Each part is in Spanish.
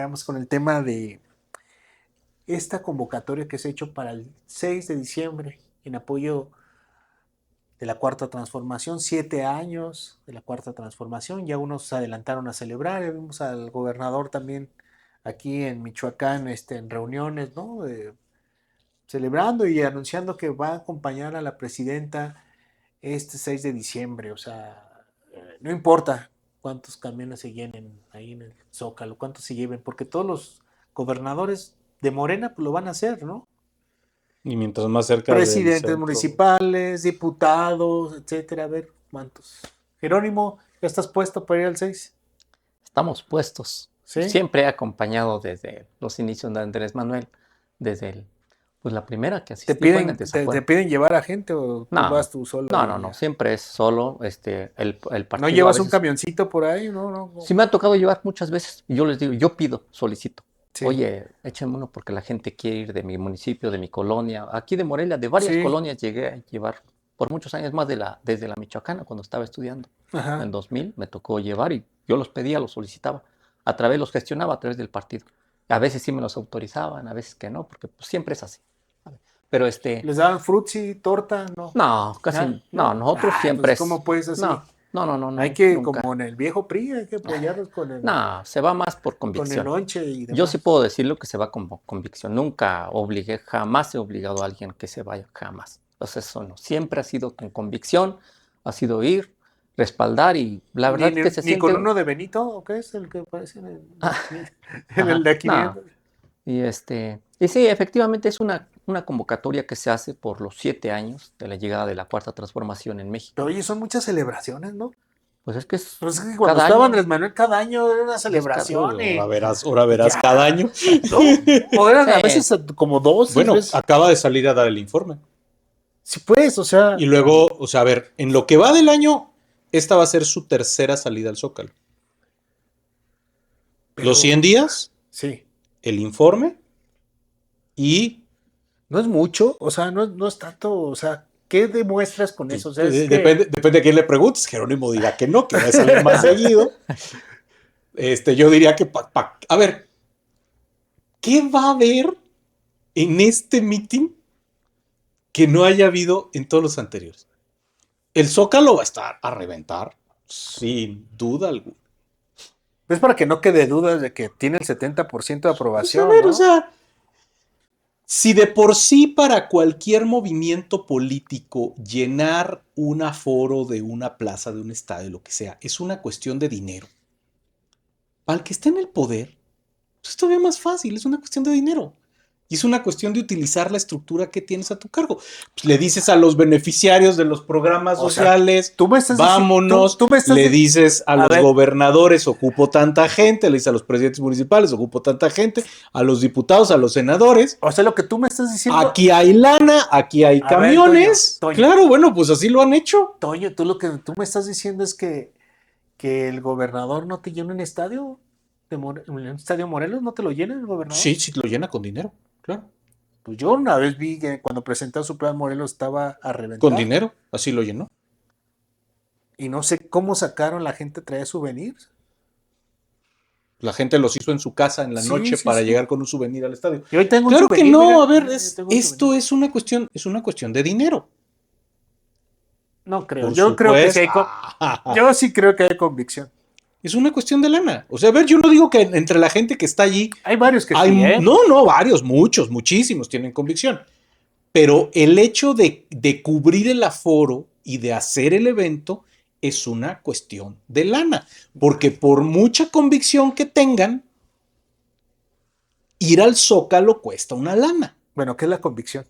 sigamos con el tema de esta convocatoria que se ha hecho para el 6 de diciembre en apoyo de la Cuarta Transformación, 7 años de la Cuarta Transformación, ya unos se adelantaron a celebrar, ya vimos al gobernador también aquí en Michoacán en reuniones, ¿no? Celebrando y anunciando que va a acompañar a la presidenta este 6 de diciembre, o sea, no importa cuántos camiones se llenen ahí en el Zócalo, cuántos se lleven, porque todos los gobernadores de Morena pues, lo van a hacer, ¿no? Y mientras más cerca del Presidentes centro. municipales, diputados, etcétera, a ver cuántos. Jerónimo, ¿ya estás puesto para ir al 6? Estamos puestos. ¿Sí? Siempre he acompañado desde los inicios de Andrés Manuel, desde pues la primera que asistí fue en el ¿Te desafuero. piden llevar a gente o tú No, vas tú solo? no, siempre es solo el partido. ¿No llevas un camioncito por ahí? No. Sí me ha tocado llevar muchas veces y yo les digo, yo pido, solicito. Sí. Oye, échenme uno porque la gente quiere ir de mi municipio, de mi colonia, aquí de Morelia, de varias Sí. colonias llegué a llevar por muchos años más desde la Michoacana cuando estaba estudiando. Ajá. En 2000 me tocó llevar y yo los pedía, los solicitaba, los gestionaba a través del partido. A veces sí me los autorizaban, a veces que no, porque pues, siempre es así. Pero ¿Les daban frutzi, torta? No. No, casi no, nosotros siempre pues, es. ¿cómo puedes así? No. Hay que, nunca. como en el viejo PRI, hay que apoyarlos con el, No, se va más por con el convicción. lonche y demás. Yo sí puedo decirlo que se va con convicción. Nunca obligué, jamás he obligado a alguien que se vaya, jamás. Entonces eso no. Siempre ha sido con convicción, ha sido ir, respaldar y la verdad que se ¿Ni siente. con uno de Benito o qué es el que aparece en el de 500? No. Y sí, efectivamente es una convocatoria que se hace por los 7 años de la llegada de la Cuarta Transformación en México. Pero oye, son muchas celebraciones, ¿no? Pues es que es Pues es que cuando cada estaba año. Andrés Manuel, cada año era una celebración. Ahora verás Ya. cada año. ¿No? O eran Sí. a veces como dos. Bueno, veces. acaba de salir a dar el informe. Sí, pues, o sea. Y luego, o sea, a ver, en lo que va del año, esta va a ser su tercera salida al Zócalo. Pero, los 100 días, sí. el informe y... No es mucho, o sea, no es tanto, o sea, ¿qué demuestras con eso? O sea, depende a quién le preguntes. Jerónimo dirá que no, que va a salir más seguido. Yo diría que, a ver, ¿qué va a haber en este meeting que no haya habido en todos los anteriores? El Zócalo va a estar a reventar, sin duda alguna. Es para que no quede dudas de que tiene el 70% de aprobación, pues a ver, ¿no? O sea, si de por sí para cualquier movimiento político llenar un aforo de una plaza, de un estadio, lo que sea, es una cuestión de dinero. Para el que esté en el poder, pues es todavía más fácil, es una cuestión de dinero. Y es una cuestión de utilizar la estructura que tienes a tu cargo. Pues le dices a los beneficiarios de los programas sociales, vámonos. Le dices a los gobernadores, ocupo tanta gente. Le dices a los presidentes municipales, ocupo tanta gente. A los diputados, a los senadores. O sea, lo que tú me estás diciendo. Aquí hay lana, aquí hay camiones. Toño. Claro, bueno, pues así lo han hecho. Toño, tú lo que tú me estás diciendo es que el gobernador no te llena un estadio. ¿Un estadio Morelos no te lo llena el gobernador? Sí, lo llena con dinero, claro. Pues yo una vez vi que cuando presentó su plan Morelos estaba a reventar. Con dinero, así lo llenó. Y no sé cómo sacaron, la gente traía souvenirs. La gente los hizo en su casa en la noche para llegar con un souvenir al estadio. Y hoy tengo claro un souvenir, que no, mira, a ver, esto es una cuestión de dinero. No creo, yo creo que sí hay yo sí creo que hay convicción. Es una cuestión de lana. O sea, a ver, yo no digo que entre la gente que está allí... Hay varios que sí, ¿eh? No, varios, muchísimos tienen convicción. Pero el hecho de cubrir el aforo y de hacer el evento es una cuestión de lana. Porque por mucha convicción que tengan, ir al Zócalo cuesta una lana. Bueno, ¿qué es la convicción?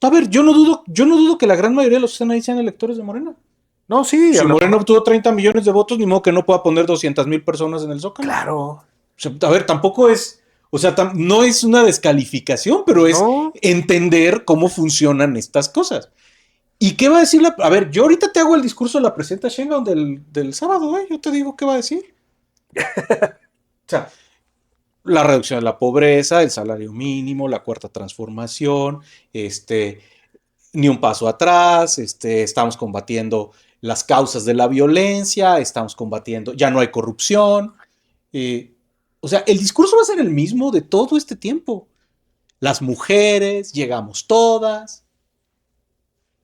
A ver, yo no dudo que la gran mayoría de los que están ahí sean electores de Morena. No, sí. Si Morena obtuvo 30 millones de votos, ni modo que no pueda poner 200,000 personas en el Zócalo. Claro. O sea, a ver, tampoco es... O sea, no es una descalificación, pero es entender cómo funcionan estas cosas. ¿Y qué va a decir A ver, yo ahorita te hago el discurso de la presidenta Sheinbaum del sábado, ¿eh? Yo te digo qué va a decir. O sea, la reducción de la pobreza, el salario mínimo, la cuarta transformación, ni un paso atrás, estamos combatiendo las causas de la violencia, estamos combatiendo, ya no hay corrupción. O sea, el discurso va a ser el mismo de todo este tiempo. Las mujeres, llegamos todas.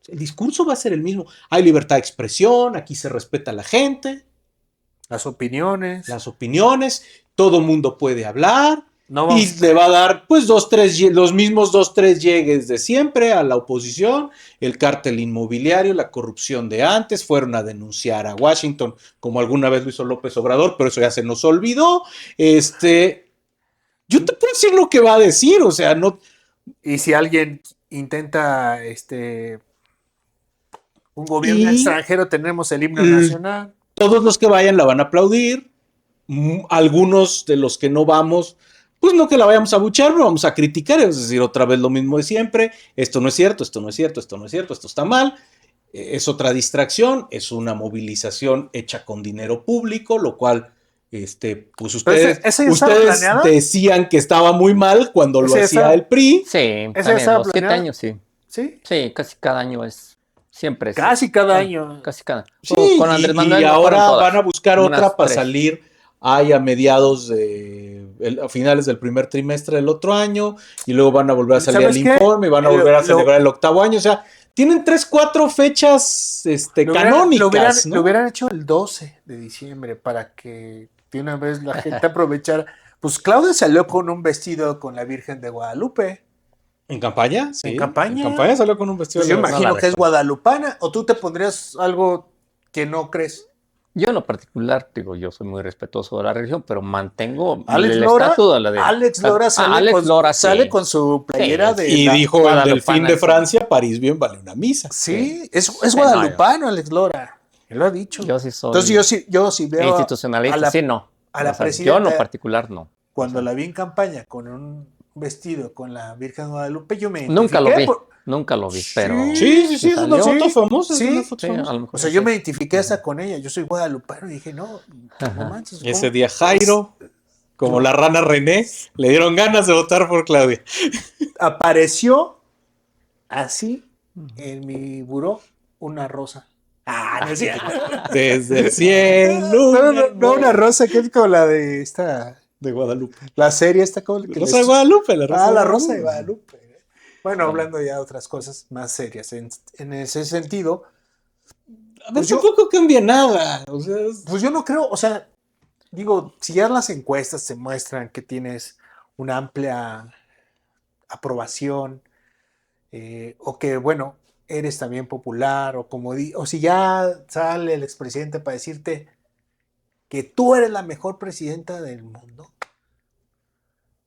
El discurso va a ser el mismo. Hay libertad de expresión, aquí se respeta a la gente, Las opiniones. las opiniones, todo mundo puede hablar. No Y vamos, le va a dar pues los mismos 2, 3 llegues de siempre a la oposición, el cártel inmobiliario, la corrupción de antes, fueron a denunciar a Washington, como alguna vez lo hizo López Obrador, pero eso ya se nos olvidó. Yo te puedo decir lo que va a decir, o sea, no. y si alguien intenta un gobierno Y extranjero, tenemos el himno nacional. todos los que vayan la van a aplaudir, algunos de los que no vamos, pues no que la vayamos a buchar, pero vamos a criticar, es decir, otra vez lo mismo de siempre, esto no es cierto, esto no es cierto, esto no es cierto, esto está mal, es otra distracción, es una movilización hecha con dinero público, lo cual, pues Pero ustedes, ¿esa ya estaba planeada? decían que estaba muy mal cuando lo ¿Esa ya hacía estaba- el PRI. Sí, ¿Esa ya también estaba los 7 planeada? años, sí. Sí, Sí, casi cada año es. Siempre es. casi cada Bueno, año. casi cada. Sí, Con Andrés y Manuel no fueron ahora van a todas. buscar Como otra unas para 3. salir ahí a mediados a finales del primer trimestre del otro año, y luego van a volver a salir al ¿Sabes qué? informe y van a volver a celebrar el 8º año. O sea, tienen 3, 4 fechas canónicas, Lo ¿no? hubieran hecho el 12 de diciembre para que de una vez la gente aprovechara. Pues Claudia salió con un vestido con la Virgen de Guadalupe ¿En campaña? Sí. en En campaña. campaña salió con un vestido Pues yo de No la imagino que es recuerdo. guadalupana. ¿O tú te pondrías algo que no crees? Yo en lo particular, digo, yo soy muy respetuoso de la religión, pero mantengo Alex el Lora, estatus de la de. Alex Lora sale, Alex Lora, sí. sale con su playera Sí, de Y la... dijo el delfín guadalupana, de sí. Francia, París bien vale una misa. Sí, es No, guadalupano Alex Lora. Él lo ha dicho. yo sí Entonces soy yo sí veo a institucionalista, sí, no. a O la sea, yo en lo presidenta, particular no. O cuando sea, la vi en campaña con un vestido con la Virgen de Guadalupe, yo me nunca lo identifiqué. vi, nunca lo vi, pero Sí, sí, Sí, sí, si es una salió, foto sí, famosa, es una sí. foto sí, a famosa. lo O mejor sea, sí. yo me identifiqué hasta con ella. Yo soy guadalupano y dije, no, no Ajá. manches. Ese ¿cómo? día Jairo, como la rana René, le dieron ganas de votar por Claudia. Apareció así en mi buró una rosa. Ah, no es cierto. Desde el cielo. No, una rosa que es como la de esta, De Guadalupe. la serie esta como que Rosa de Guadalupe, la Rosa de la Guadalupe. rosa de Guadalupe. Bueno, hablando ya de otras cosas más serias. En ese sentido, A ver, pues yo, tampoco cambia nada. O sea, pues yo no creo, o sea, digo, si ya las encuestas te muestran que tienes una amplia aprobación, o que, bueno, eres también popular, o como o si ya sale el expresidente para decirte que tú eres la mejor presidenta del mundo,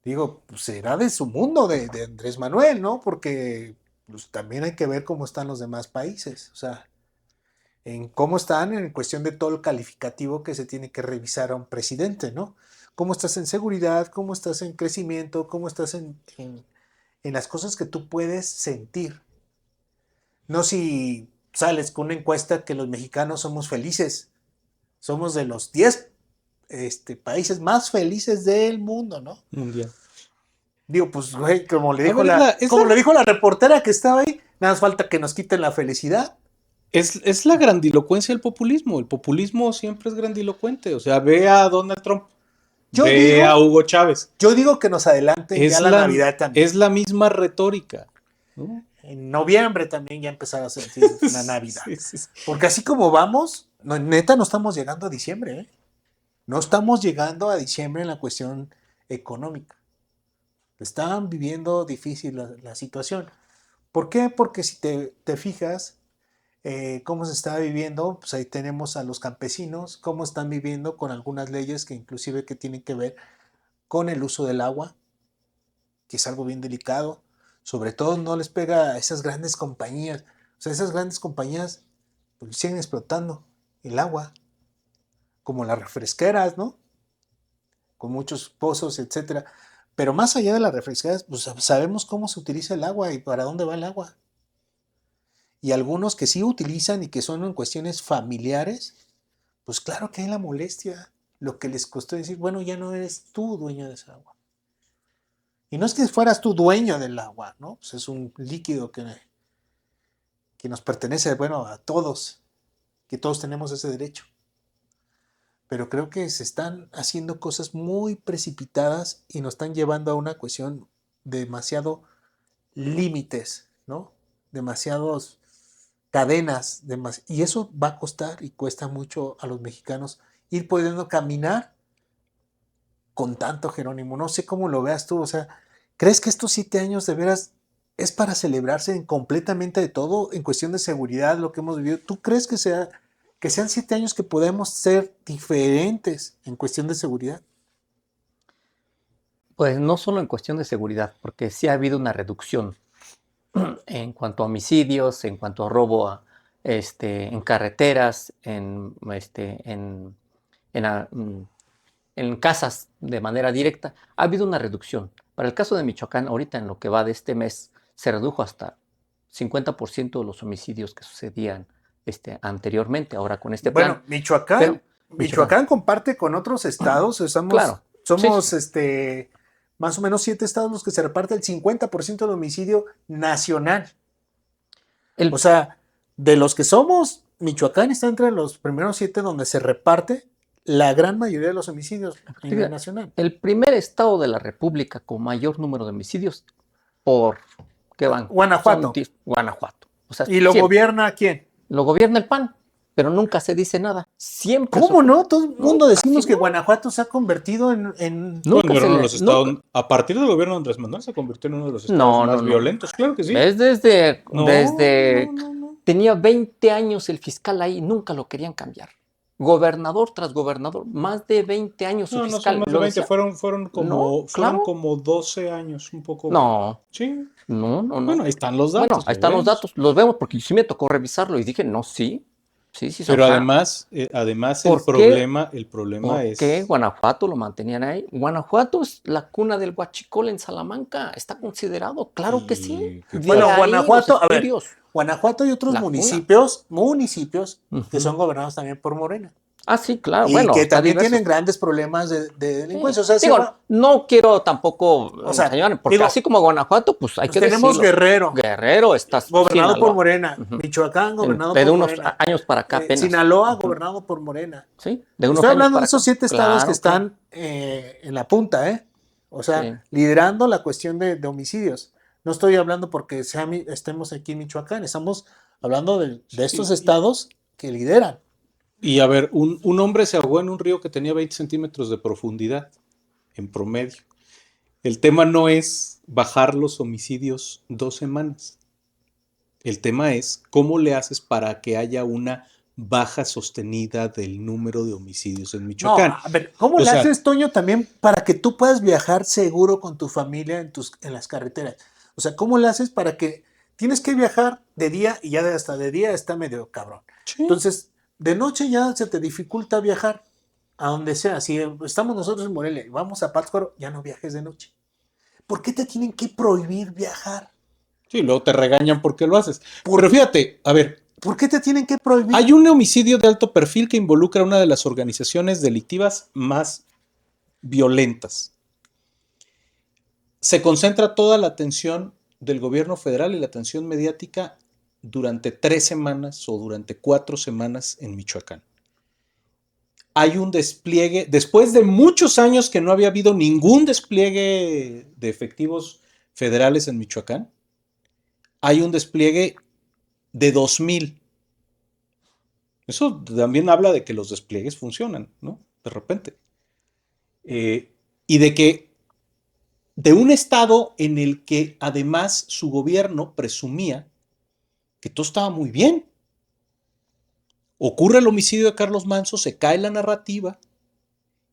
digo, pues será de su mundo, de Andrés Manuel, ¿no? Porque pues, también hay que ver cómo están los demás países, o sea, en cómo están en cuestión de todo el calificativo que se tiene que revisar a un presidente, ¿no? ¿Cómo estás en seguridad? ¿Cómo estás en crecimiento? ¿Cómo estás en las cosas que tú puedes sentir? No si sales con una encuesta que los mexicanos somos felices, somos de los 10 países más felices del mundo, ¿no? mundial. Digo, pues, güey, como le A dijo ver, le dijo la reportera que estaba ahí, nada más falta que nos quiten la felicidad. es la grandilocuencia del populismo. El populismo siempre es grandilocuente. O sea, ve a Donald Trump, Yo ve a digo, Hugo Chávez. yo digo que nos adelanten ya Es la la, Navidad también. es la misma retórica, ¿no? En noviembre también ya empezar a sentir la Navidad. Sí, sí, sí. Porque así como vamos, neta no estamos llegando a diciembre, ¿eh? No estamos llegando a diciembre en la cuestión económica. Están viviendo difícil la situación. ¿Por qué? Porque si te fijas cómo se está viviendo, pues ahí tenemos a los campesinos, cómo están viviendo con algunas leyes que inclusive que tienen que ver con el uso del agua, que es algo bien delicado. Sobre todo no les pega a esas grandes compañías. O sea, esas grandes compañías pues, siguen explotando el agua, como las refresqueras, ¿no? Con muchos pozos, etcétera. Pero más allá de las refresqueras, pues sabemos cómo se utiliza el agua y para dónde va el agua. Y algunos que sí utilizan y que son en cuestiones familiares, pues claro que hay la molestia. Lo que les costó decir, bueno, ya no eres tú dueño de esa agua. Y no es que fueras tú dueño del agua, ¿no? Pues es un líquido que nos pertenece, bueno, a todos, que todos tenemos ese derecho. pero creo que se están haciendo cosas muy precipitadas y nos están llevando a una cuestión de demasiado límites, ¿no? Demasiados cadenas, y eso va a costar y cuesta mucho a los mexicanos ir pudiendo caminar con tanto, Jerónimo. No sé cómo lo veas tú, o sea, ¿crees que estos 7 años de veras es para celebrarse en completamente de todo en cuestión de seguridad, lo que hemos vivido? ¿Tú crees que sean 7 años que podemos ser diferentes en cuestión de seguridad? Pues no solo en cuestión de seguridad, porque sí ha habido una reducción en cuanto a homicidios, en cuanto a robo en carreteras, en casas de manera directa. Ha habido una reducción. Para el caso de Michoacán, ahorita en lo que va de este mes, se redujo hasta 50% de los homicidios que sucedían anteriormente, ahora con este Bueno, plan. Michoacán, Pero, Michoacán comparte con otros estados, claro, somos sí. más o menos 7 estados los que se reparte el 50% del homicidio nacional. O sea, de los que somos, Michoacán está entre los primeros 7 donde se reparte la gran mayoría de los homicidios a nivel nacional. El primer estado de la República con mayor número de homicidios ¿qué van? Guanajuato. Guanajuato. O sea, ¿Y lo gobierna quién? Lo gobierna el PAN, pero nunca se dice nada. Siempre. ¿Cómo no? Todo el mundo decimos que Guanajuato se ha convertido en a partir del gobierno de Andrés Manuel se convirtió en uno de los estados más violentos, claro que sí. ¿Ves? Tenía 20 años el fiscal ahí, nunca lo querían cambiar. Gobernador tras gobernador, más de 20 años su fiscal. No son más de 20, fueron como 12 años, un poco. No. Sí. No. Bueno, ahí están los datos. Bueno, ahí están los datos, los vemos porque sí me tocó revisarlo y dije, no, sí. Pero además el problema es... ¿Por qué Guanajuato lo mantenían ahí? Guanajuato es la cuna del huachicol en Salamanca, está considerado, claro que sí. Bueno, Guanajuato, a ver, Guanajuato y otros municipios que son gobernados también por Morena. Ah, sí, claro. Y que también tienen grandes problemas de delincuencia. Sí. O sea, no quiero tampoco, porque así como Guanajuato, pues hay que tenemos decirlo. Guerrero está gobernado por Morena. Michoacán gobernado por Morena. De unos años para acá apenas. Sinaloa gobernado por Morena. Sí, estoy hablando de esos 7 estados que están en la punta, O sea, liderando la cuestión de homicidios. No estoy hablando porque estemos aquí en Michoacán, estamos hablando de estos estados que lideran. Y a ver, un hombre se ahogó en un río que tenía 20 centímetros de profundidad, en promedio. El tema no es bajar los homicidios 2 semanas. El tema es cómo le haces para que haya una baja sostenida del número de homicidios en Michoacán. No, a ver, ¿cómo le haces, Toño, también para que tú puedas viajar seguro con tu familia en las carreteras? O sea, ¿cómo le haces para que tienes que viajar de día y ya hasta de día está medio cabrón? Sí. Entonces, de noche ya se te dificulta viajar a donde sea. Si estamos nosotros en Morelia y vamos a Pátzcuaro, ya no viajes de noche. ¿Por qué te tienen que prohibir viajar? Sí, luego te regañan porque lo haces. Pero fíjate, a ver. ¿Por qué te tienen que prohibir? Hay un homicidio de alto perfil que involucra a una de las organizaciones delictivas más violentas. Se concentra toda la atención del gobierno federal y la atención mediática durante 3 semanas o durante 4 semanas en Michoacán. Hay un despliegue, después de muchos años que no había habido ningún despliegue de efectivos federales en Michoacán, hay un despliegue de 2,000. Eso también habla de que los despliegues funcionan, ¿no? De repente. Y de que de un estado en el que además su gobierno presumía que todo estaba muy bien. Ocurre el homicidio de Carlos Manzo, se cae la narrativa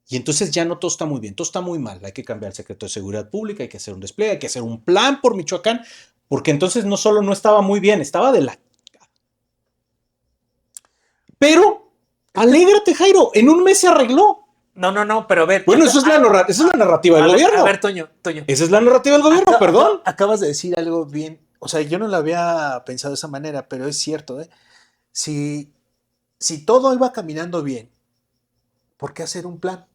y entonces ya no todo está muy bien, todo está muy mal. Hay que cambiar el secreto de seguridad pública, hay que hacer un despliegue, hay que hacer un plan por Michoacán, porque entonces no solo no estaba muy bien, estaba de la... Pero, alégrate, Jairo, en un mes se arregló. No, pero a ver. Bueno, esa es la narrativa del gobierno. A ver, Toño. Esa es la narrativa del gobierno, perdón. Acabas de decir algo bien. O sea, yo no lo había pensado de esa manera, pero es cierto, Si todo iba caminando bien, ¿por qué hacer un plan?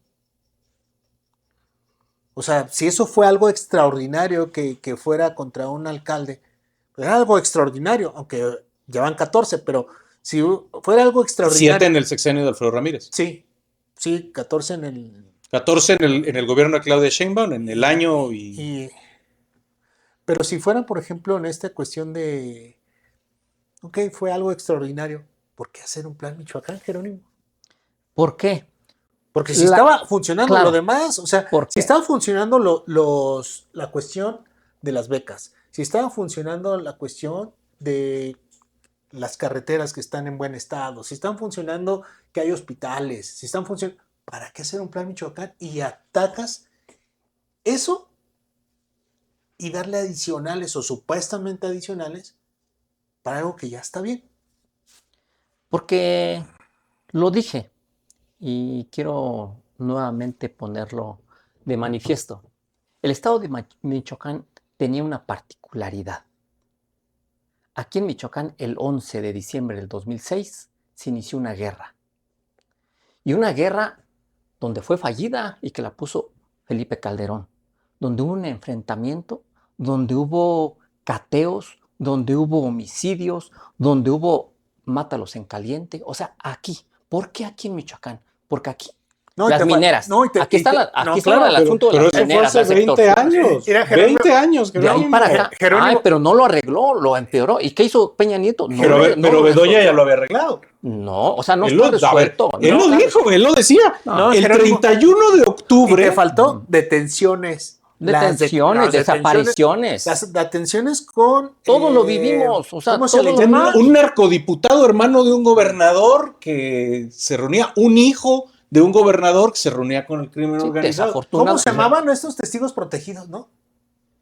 O sea, si eso fue algo extraordinario que fuera contra un alcalde, pues era algo extraordinario, aunque ya van 14, pero si fuera algo extraordinario. 7 en el sexenio de Alfredo Ramírez. Sí. Sí, 14 en el... 14 en el gobierno de Claudia Sheinbaum, en el año Pero si fuera, por ejemplo, en esta cuestión de, ok, fue algo extraordinario, ¿por qué hacer un plan Michoacán, Jerónimo? ¿Por qué? Porque si estaba funcionando claro, lo demás, o sea, si estaba funcionando la cuestión de las becas, si estaba funcionando la cuestión de las carreteras que están en buen estado, si están funcionando que hay hospitales, si están funcionando, ¿para qué hacer un plan Michoacán? Y atacas eso y darle adicionales o supuestamente adicionales para algo que ya está bien. Porque lo dije y quiero nuevamente ponerlo de manifiesto. El estado de Michoacán tenía una particularidad. Aquí en Michoacán, el 11 de diciembre del 2006, se inició una guerra. Y una guerra donde fue fallida y que la puso Felipe Calderón. Donde hubo un enfrentamiento, donde hubo cateos, donde hubo homicidios, donde hubo mátalos en caliente. O sea, aquí. ¿Por qué aquí en Michoacán? Porque aquí las mineras. Aquí está el asunto de las mineras. Pero eso fue hace 20 años. Mira, 20 años. De ahí para acá. Ay, pero no lo arregló, lo empeoró. ¿Y qué hizo Peña Nieto? No, pero Bedoya ya lo había arreglado. No, o sea, no está resuelto. Él lo dijo, él lo decía. El 31 de octubre. Y te faltó detenciones. Desapariciones. Las detenciones con... Todos lo vivimos. O sea, ¿cómo se le llama? Un narcodiputado hermano de un gobernador que se reunía, un hijo de un gobernador que se reunía con el crimen organizado. ¿Cómo se llamaban estos testigos protegidos, no?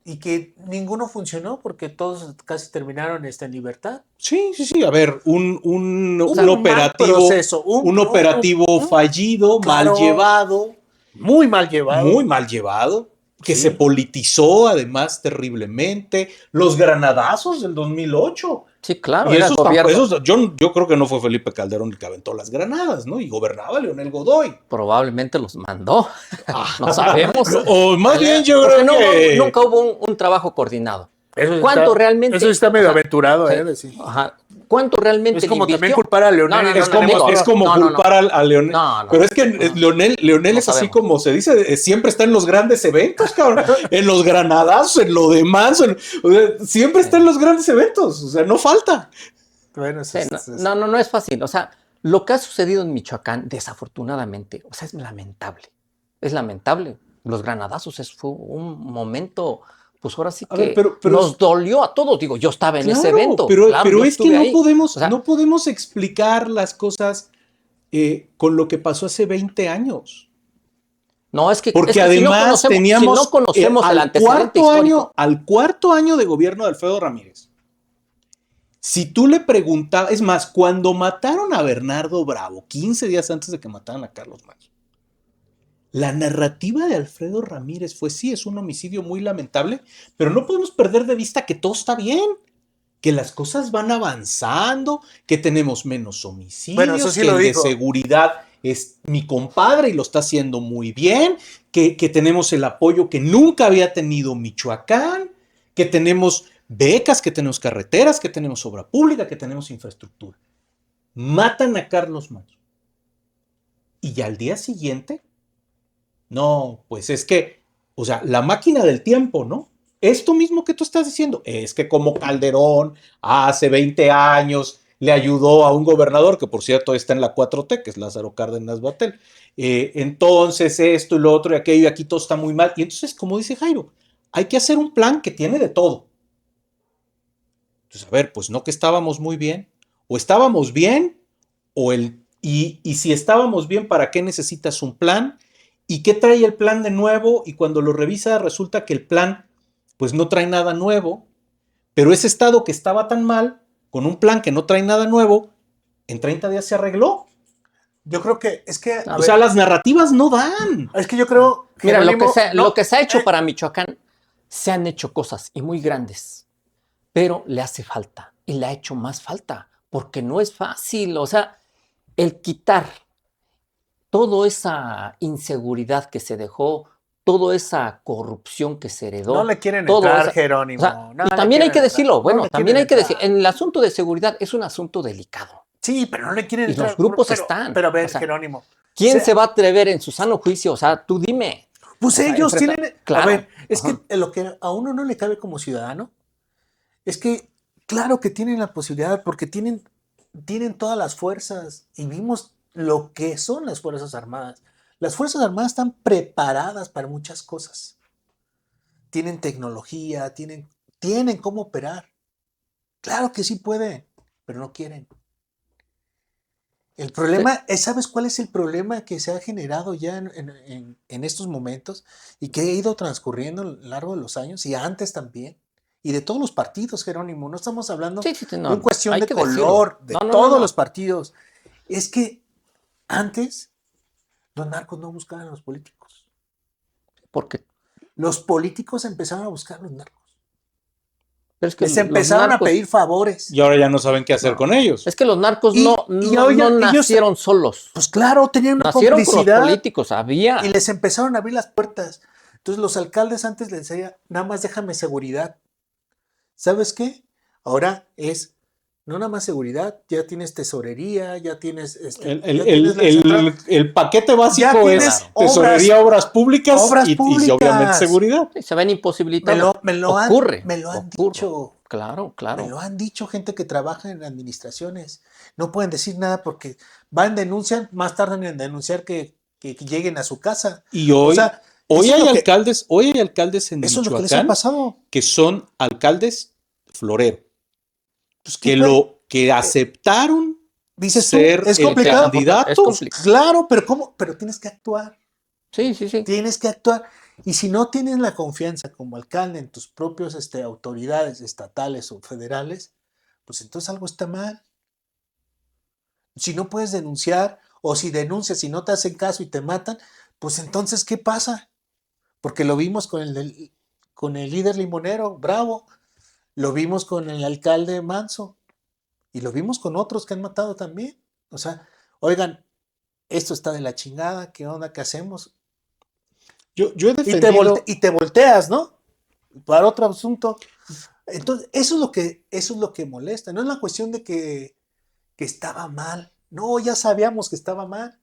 Y que ninguno funcionó porque todos casi terminaron en libertad. Sí. A ver, un operativo, proceso, un operativo fallido, claro, mal llevado. Muy mal llevado. Muy mal llevado. Que se politizó además terriblemente. Los granadazos del 2008. Sí, claro. Y yo creo que no fue Felipe Calderón el que aventó las granadas, ¿no? Y gobernaba Leonel Godoy. Probablemente los mandó. No sabemos. O más bien yo creo que... Nunca hubo un trabajo coordinado. ¿Cuánto realmente? Eso está medio aventurado, sí. Ajá. ¿Cuánto realmente es como también culpar a Leonel? Es como culpar a Leonel. Pero es que Leonel es así como se dice, siempre está en los grandes eventos, cabrón. En los granadazos, en lo demás. Siempre está en los grandes eventos. O sea, no falta. Bueno, no es fácil. O sea, lo que ha sucedido en Michoacán, desafortunadamente, o sea, es lamentable. Es lamentable. Los granadazos fue un momento... Pues ahora sí que pero nos dolió a todos. Digo, yo estaba en ese evento. Pero es que no podemos explicar las cosas con lo que pasó hace 20 años. No, es que... Porque es que además teníamos si no conocemos el antecedente histórico. Al cuarto año de gobierno de Alfredo Ramírez, si tú le preguntabas... Es más, cuando mataron a Bernardo Bravo, 15 días antes de que mataran a Carlos Manso, la narrativa de Alfredo Ramírez fue, sí, es un homicidio muy lamentable, pero no podemos perder de vista que todo está bien, que las cosas van avanzando, que tenemos menos homicidios, bueno, eso sí que el de seguridad es mi compadre y lo está haciendo muy bien, que tenemos el apoyo que nunca había tenido Michoacán, que tenemos becas, que tenemos carreteras, que tenemos obra pública, que tenemos infraestructura. Matan a Carlos Manso. Y al día siguiente... No, pues es que, o sea, la máquina del tiempo, ¿no? Esto mismo que tú estás diciendo, es que como Calderón hace 20 años le ayudó a un gobernador, que por cierto está en la 4T, que es Lázaro Cárdenas Batel, entonces esto y lo otro y aquello, y aquí todo está muy mal. Y entonces, como dice Jairo, hay que hacer un plan que tiene de todo. Entonces, a ver, pues no que estábamos muy bien, o estábamos bien, y si estábamos bien, ¿para qué necesitas un plan? ¿Y qué trae el plan de nuevo? Y cuando lo revisa resulta que el plan pues no trae nada nuevo, pero ese estado que estaba tan mal, con un plan que no trae nada nuevo, en 30 días se arregló. Yo creo que es que... O sea, las narrativas no dan. Es que yo creo... Mira, lo que se ha hecho para Michoacán, se han hecho cosas y muy grandes, pero le hace falta y le ha hecho más falta, porque no es fácil. O sea, el quitar toda esa inseguridad que se dejó, toda esa corrupción que se heredó. No le quieren entrar, Jerónimo. O sea, y también hay que decirlo, también hay que decir, en el asunto de seguridad es un asunto delicado. Sí, pero no le quieren entrar. Y los grupos están. Pero a ver, Jerónimo, ¿Quién sea, se va a atrever en su sano juicio? O sea, tú dime. pues O sea, ellos enfrenta- tienen, a Claro. ver, es Ajá. que lo que a uno no le cabe como ciudadano es que, claro que tienen la posibilidad, porque tienen todas las fuerzas y vimos lo que son las Fuerzas Armadas. Las Fuerzas Armadas están preparadas para muchas cosas. Tienen tecnología, tienen cómo operar. Claro que sí pueden, pero no quieren. El Sí. problema es, ¿sabes cuál es el problema que se ha generado ya en estos momentos y que ha ido transcurriendo a lo largo de los años y antes también? Y de todos los partidos, Jerónimo, no estamos hablando Sí, sí, sí, de no, una no, cuestión hay de que decirlo. color, de No, no, no, todos los no. partidos. Es que antes los narcos no buscaban a los políticos. Porque, Los políticos empezaron a buscar a los narcos. pero es que Les los empezaron a narcos, pedir favores. Y ahora ya no saben qué hacer no, con ellos. es que los narcos Y ahora no ellos, nacieron solos. pues claro, tenían una Nacieron con los complicidad políticos, y había. les empezaron a abrir las puertas. Entonces los alcaldes antes les decían, nada más déjame seguridad. ¿Sabes qué? Ahora es, no nada más seguridad, ya tienes tesorería, ya tienes, ya tienes la central, El paquete ya básico tienes es Claro. tesorería, obras públicas obras y obviamente públicas. seguridad. Sí, se ven Me imposibilitados. lo, me lo han, Ocurre, me lo han ocurre. dicho. Claro, Me claro. lo han dicho gente que trabaja en administraciones. No pueden decir nada porque van, denuncian, más tardan en denunciar que lleguen a su casa. Y O hoy, sea, eso es lo que, hoy hay alcaldes en eso es lo que les ha Michoacán pasado. que son alcaldes florero, Pues, ¿qué puede? que aceptaron Dices tú, ser es el complicado. Es candidato. complicado. Claro, pero ¿cómo? Pero tienes que actuar. Sí, sí, sí. Tienes que actuar. Y si no tienes la confianza como alcalde en tus propios autoridades estatales o federales, pues entonces algo está mal. Si no puedes denunciar, o si denuncias y no te hacen caso y te matan, pues entonces, ¿qué pasa? Porque lo vimos con el líder limonero, Bravo, lo vimos con el alcalde Manso, y lo vimos con otros que han matado también. O sea, oigan, esto está de la chingada, ¿qué onda? ¿Qué hacemos? Yo he defendido. Y te volteas, ¿no? Para otro asunto. Entonces, eso es lo que molesta. No es la cuestión de que estaba mal. No, ya sabíamos que estaba mal.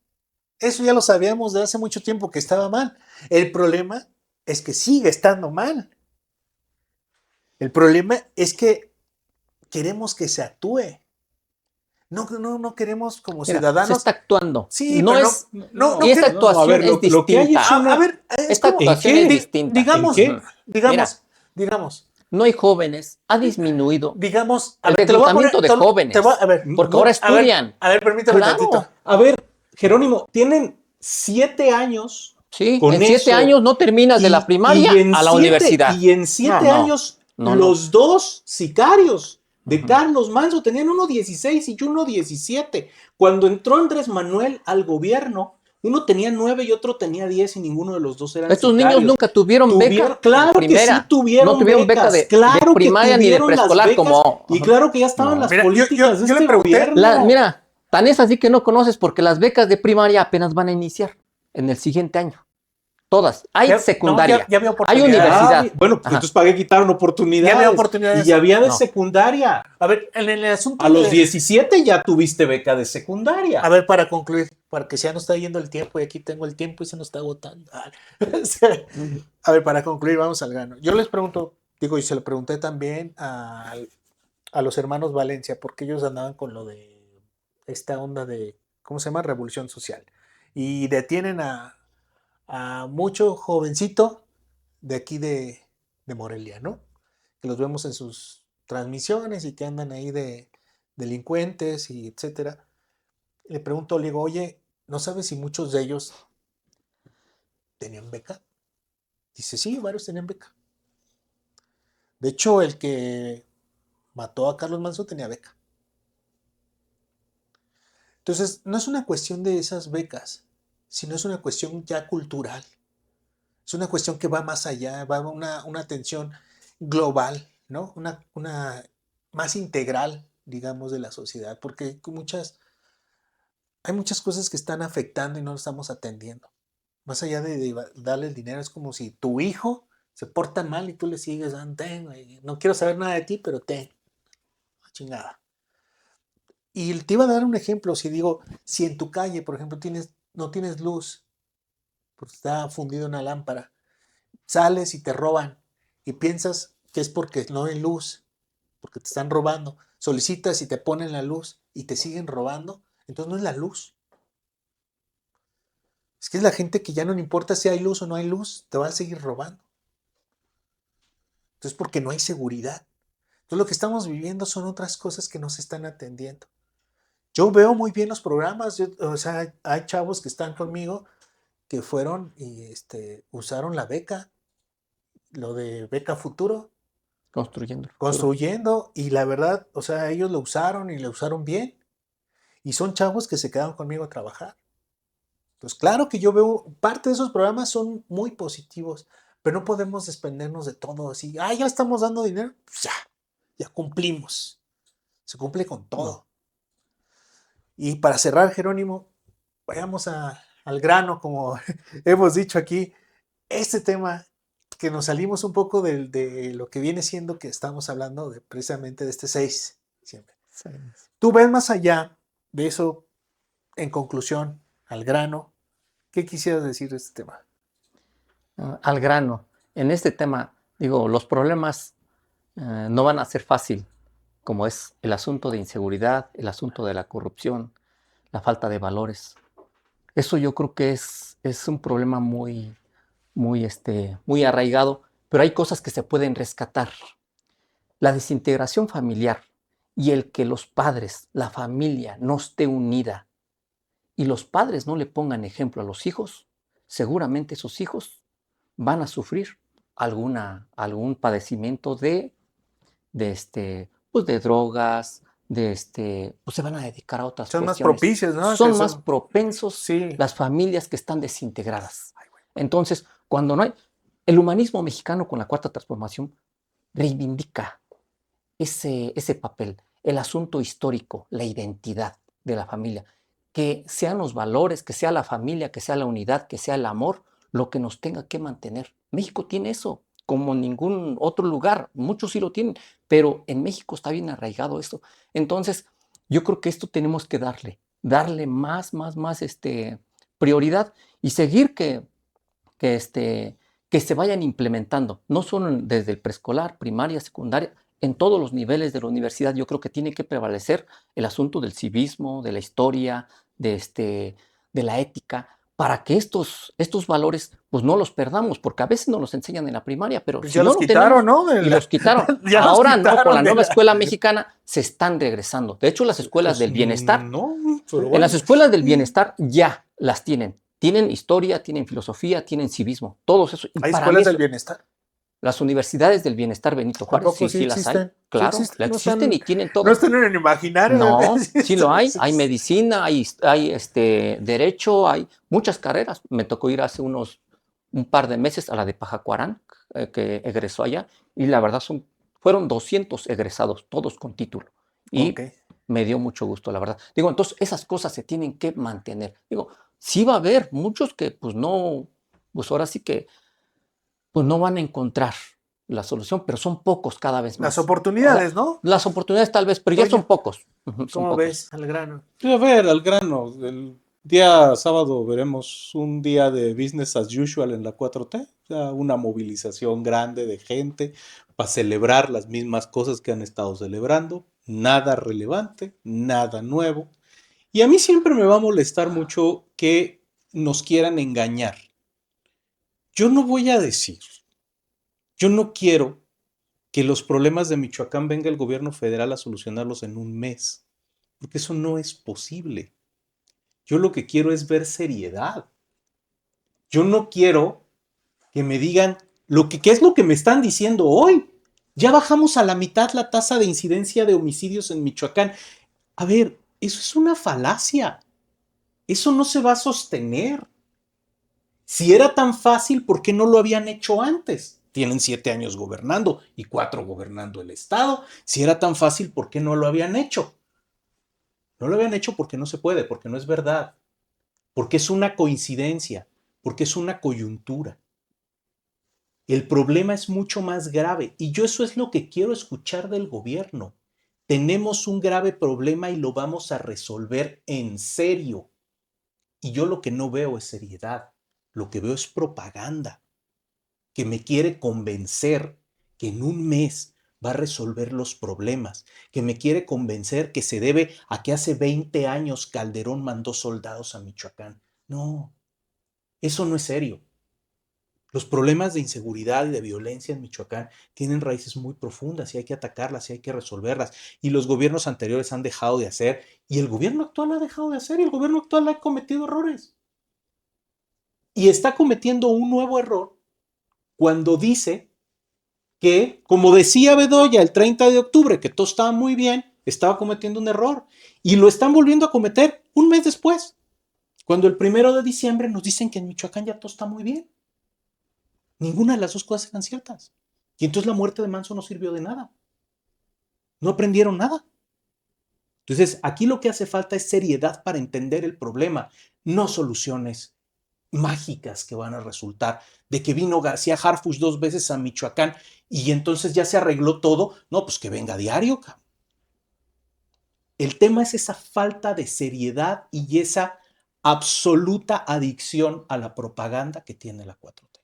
Eso ya lo sabíamos de hace mucho tiempo que estaba mal. El problema es que sigue estando mal. El problema es que queremos que se actúe. No queremos como Mira, se ciudadanos. está actuando. Sí, No pero es. no Y esta queremos. a actuación ver, es lo que hay distinta. es una. A ver, es Esta como, actuación qué? es distinta. digamos, ¿En qué? digamos, No hay jóvenes, ha disminuido digamos, a el ver, te lo voy a poner, reclutamiento de jóvenes. a ver, Porque No, ahora a ver, estudian. permítame Claro. tantito. A ver, Jerónimo, tienen 7 años Sí, con en 7 eso. años no terminas de la primaria a la universidad. Y en 7 No, no, años, no, no. los dos sicarios de Ujú. Carlos Manso tenían uno 16 y uno 17. Cuando entró Andrés Manuel al gobierno, uno tenía 9 y otro tenía 10 y ninguno de los dos eran Estos sicarios. niños nunca tuvieron beca Claro de que primera. sí tuvieron No tuvieron beca becas, de claro que primaria ni de tuvieron las preescolar becas, como. y claro que ya estaban No. las Mira, políticas de yo le este pregunté- gobierno. Mira, tan es así que no conoces porque las becas de primaria apenas van a iniciar en el siguiente año. Todas. Hay secundaria. ya veo Hay oportunidades. universidad. Bueno, pues Ajá. entonces para qué quitaron oportunidades. Ya había oportunidades. Y ya había de No. secundaria. A ver, en el asunto A los de- 17 ya tuviste beca de secundaria. A ver, para concluir, para que ya nos está yendo el tiempo y aquí tengo el tiempo y se nos está agotando. A ver, para concluir, vamos al grano. Yo les pregunto, digo, y se lo pregunté también a los hermanos Valencia, porque ellos andaban con lo de esta onda de, ¿cómo se llama? Revolución social. Y detienen a mucho jovencito de aquí de Morelia, ¿no? Que los vemos en sus transmisiones y que andan ahí de delincuentes y etcétera. Le pregunto, le digo, oye, ¿no sabes si muchos de ellos tenían beca? Dice, sí, varios tenían beca. De hecho, el que mató a Carlos Manso tenía beca. Entonces, no es una cuestión de esas becas, sino es una cuestión ya cultural. Es una cuestión que va más allá, va a una atención global, ¿no? Una más integral, digamos, de la sociedad, porque hay muchas cosas que están afectando y no lo estamos atendiendo. Más allá de darle el dinero, es como si tu hijo se porta mal y tú le sigues dando, ten, güey, no quiero saber nada de ti, pero ten, chingada. Y te iba a dar un ejemplo, si digo, si en tu calle, por ejemplo, tienes no tienes luz, porque está fundida una lámpara, sales y te roban y piensas que es porque no hay luz, porque te están robando, solicitas y te ponen la luz y te siguen robando, entonces no es la luz. Es que es la gente que ya no le importa si hay luz o no hay luz, te va a seguir robando. Entonces porque no hay seguridad. Entonces lo que estamos viviendo son otras cosas que nos están atendiendo. Yo veo muy bien los programas, o sea, hay chavos que están conmigo que fueron y usaron la beca, lo de beca futuro, Construyendo el futuro. construyendo, y la verdad, o sea, ellos lo usaron y lo usaron bien, y son chavos que se quedaron conmigo a trabajar. Entonces, claro que yo veo, parte de esos programas son muy positivos, pero no podemos desprendernos de todo así, ya estamos dando dinero, pues ya cumplimos, se cumple con todo. No. Y para cerrar, Jerónimo, vayamos al grano, como hemos dicho aquí, este tema que nos salimos un poco de lo que viene siendo que estamos hablando precisamente de este 6 siempre. Sí. Tú ves más allá de eso, en conclusión, al grano, ¿qué quisieras decir de este tema? Al grano. En este tema, digo, los problemas no van a ser fácil, como es el asunto de inseguridad, el asunto de la corrupción, la falta de valores. Eso yo creo que es un problema muy arraigado, pero hay cosas que se pueden rescatar. La desintegración familiar y el que los padres, la familia, no esté unida y los padres no le pongan ejemplo a los hijos, seguramente esos hijos van a sufrir algún padecimiento pues de drogas, pues se van a dedicar a otras Son más cuestiones. propicios, ¿no? Son más propensos Sí. las familias que están desintegradas. Entonces, cuando no hay... El humanismo mexicano con la Cuarta Transformación reivindica ese papel, el asunto histórico, la identidad de la familia, que sean los valores, que sea la familia, que sea la unidad, que sea el amor, lo que nos tenga que mantener. México tiene eso, como ningún otro lugar, muchos sí lo tienen, pero en México está bien arraigado esto. Entonces, yo creo que esto tenemos que darle más prioridad y seguir que se vayan implementando, no solo desde el preescolar, primaria, secundaria, en todos los niveles de la universidad. Yo creo que tiene que prevalecer el asunto del civismo, de la historia, de la ética, para que estos valores pues no los perdamos, porque a veces no los enseñan en la primaria, pero Pues si ya no los lo quitaron, tenemos, ¿no? y los quitaron. Ya los Ahora no, quitaron con la de nueva la- escuela mexicana se están regresando. De hecho, las escuelas Pues del bienestar, no, pero en bueno. las escuelas del bienestar ya las tienen. Tienen historia, tienen filosofía, tienen civismo, todos eso. Y Hay para mí escuelas del eso, bienestar. las universidades del bienestar Benito ¿A Juárez, poco sí, sí sí las hay, existen? Sí claro, existen, no existen y están, tienen no todo. están en el imaginario. No, sí lo hay Sí. medicina, hay derecho, hay muchas carreras. Me tocó ir hace un par de meses a la de Pajacuarán, que egresó allá, y la verdad fueron 200 egresados, todos con título. Ok. Y me dio mucho gusto, la verdad. Digo, entonces esas cosas se tienen que mantener. Digo, sí va a haber muchos que pues no, pues ahora sí que pues no van a encontrar la solución, pero son pocos cada vez Las más. O sea, oportunidades, ¿no? las oportunidades tal vez, pero ya son Toño, pocos. Ujú, son ¿cómo pocos. ves al grano? Sí, a ver, al grano. El día sábado veremos un día de business as usual en la 4T. O sea, una movilización grande de gente para celebrar las mismas cosas que han estado celebrando. Nada relevante, nada nuevo. Y a mí siempre me va a molestar mucho que nos quieran engañar. Yo no voy a decir, yo no quiero que los problemas de Michoacán venga el gobierno federal a solucionarlos en un mes, porque eso no es posible. Yo lo que quiero es ver seriedad. Yo no quiero que me digan qué es lo que me están diciendo hoy. Ya bajamos a la mitad la tasa de incidencia de homicidios en Michoacán. A ver, eso es una falacia. Eso no se va a sostener. Si era tan fácil, ¿por qué no lo habían hecho antes? Tienen 7 años gobernando y 4 gobernando el Estado. Si era tan fácil, ¿por qué no lo habían hecho? No lo habían hecho porque no se puede, porque no es verdad, porque es una coincidencia, porque es una coyuntura. El problema es mucho más grave y yo eso es lo que quiero escuchar del gobierno. Tenemos un grave problema y lo vamos a resolver en serio. Y yo lo que no veo es seriedad, lo que veo es propaganda, que me quiere convencer que en un mes va a resolver los problemas, que me quiere convencer que se debe a que hace 20 años Calderón mandó soldados a Michoacán. No, eso no es serio. Los problemas de inseguridad y de violencia en Michoacán tienen raíces muy profundas y hay que atacarlas y hay que resolverlas. Y los gobiernos anteriores han dejado de hacer y el gobierno actual ha dejado de hacer y el gobierno actual ha cometido errores. Y está cometiendo un nuevo error cuando dice que, como decía Bedoya el 30 de octubre, que todo estaba muy bien, estaba cometiendo un error. Y lo están volviendo a cometer un mes después, cuando el 1 de diciembre nos dicen que en Michoacán ya todo está muy bien. Ninguna de las dos cosas eran ciertas. Y entonces la muerte de Manso no sirvió de nada. No aprendieron nada. Entonces, aquí lo que hace falta es seriedad para entender el problema, no soluciones mágicas que van a resultar de que vino García Harfuch 2 veces a Michoacán y entonces ya se arregló todo. No, pues que venga diario. El tema es esa falta de seriedad y esa absoluta adicción a la propaganda que tiene la 4T.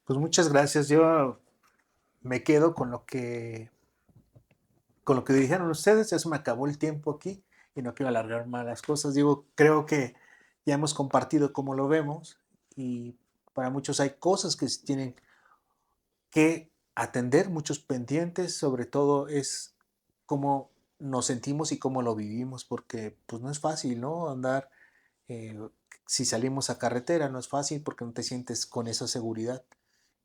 Pues muchas gracias. Yo me quedo con lo que dijeron ustedes. Ya se me acabó el tiempo aquí y no quiero alargar más las cosas. Digo, creo que ya hemos compartido cómo lo vemos y para muchos hay cosas que se tienen que atender, muchos pendientes, sobre todo es cómo nos sentimos y cómo lo vivimos, porque pues no es fácil, ¿no? Andar, eh, si salimos a carretera, no es fácil porque no te sientes con esa seguridad.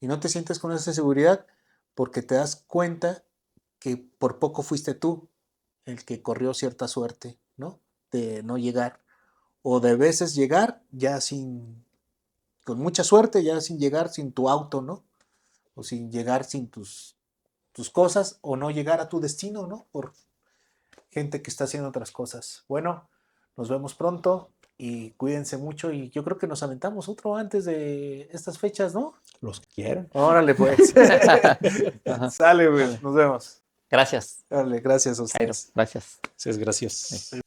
Y no te sientes con esa seguridad porque te das cuenta que por poco fuiste tú el que corrió cierta suerte, ¿no? De no llegar. O de veces llegar ya con mucha suerte, ya sin llegar sin tu auto, ¿no? O sin llegar sin tus cosas, o no llegar a tu destino, ¿no? Por gente que está haciendo otras cosas. Bueno, nos vemos pronto y cuídense mucho y yo creo que nos aventamos otro antes de estas fechas, ¿no? Los que quieran. Órale, pues. Ajá. Sale, pues. Nos vemos. Gracias, Dale, gracias a Jairo. ustedes. Gracias. Gracias.